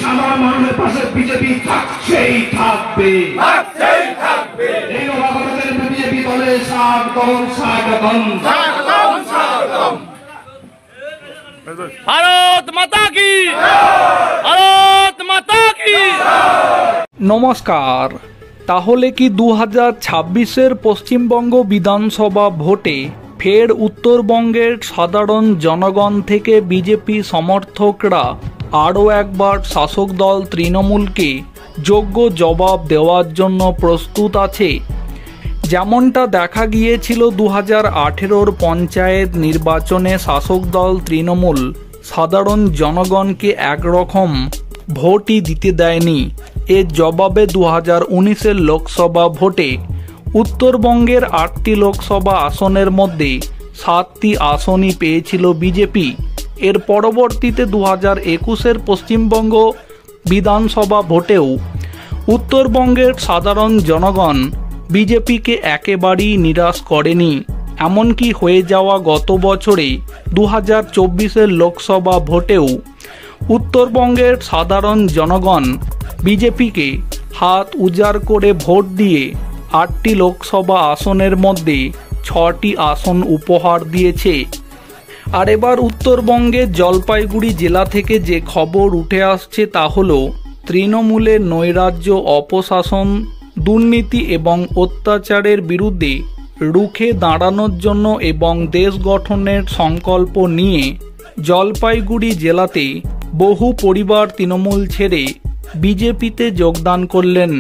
সাধারণ মানুষের পাশে বিজেপি থাকছেই থাকবে। এই নবাগতদের বিজেপি দলে স্বাগতম স্বাগতম। ভারত মাতা কি, ভারত মাতা কি। নমস্কার। তাহলে কি 2026-এর পশ্চিমবঙ্গ বিধানসভা ভোটে ফের উত্তরবঙ্গের সাধারণ জনগণ থেকে বিজেপি সমর্থকরা আরও একবার শাসক দল তৃণমূলকে যোগ্য জবাব দেওয়ার জন্য প্রস্তুত আছে? যেমনটা দেখা গিয়েছিল 2018-র পঞ্চায়েত নির্বাচনে শাসক দল তৃণমূল সাধারণ জনগণকে একরকম ভোটই দিতে দেয়নি। এর জবাবে 2019-এর লোকসভা ভোটে উত্তরবঙ্গের 8টি লোকসভা আসনের মধ্যে 7টি আসনই পেয়েছিল বিজেপি। এর পরবর্তীতে 2021-এর পশ্চিমবঙ্গ বিধানসভা ভোটেও উত্তরবঙ্গের সাধারণ জনগণ বিজেপিকে একেবারেই নিরাশ করেনি। এমনকি হয়ে যাওয়া গত বছরে 2024-এর লোকসভা ভোটেও উত্তরবঙ্গের সাধারণ জনগণ বিজেপিকে হাত উজাড় করে ভোট দিয়ে 8টি লোকসভা আসনের মধ্যে 6টি আসন উপহার দিয়েছে। আর এবার উত্তরবঙ্গের জলপাইগুড়ি জেলা থেকে যে খবর উঠে আসছে তা হল তৃণমূলের নৈরাজ্য, অপশাসন, দুর্নীতি এবং অত্যাচারের বিরুদ্ধে রুখে দাঁড়ানোর জন্য এবং দেশ গঠনের সংকল্প নিয়ে জলপাইগুড়ি জেলাতে বহু পরিবার তৃণমূল ছেড়ে বিজেপিতে যোগদান করলেন।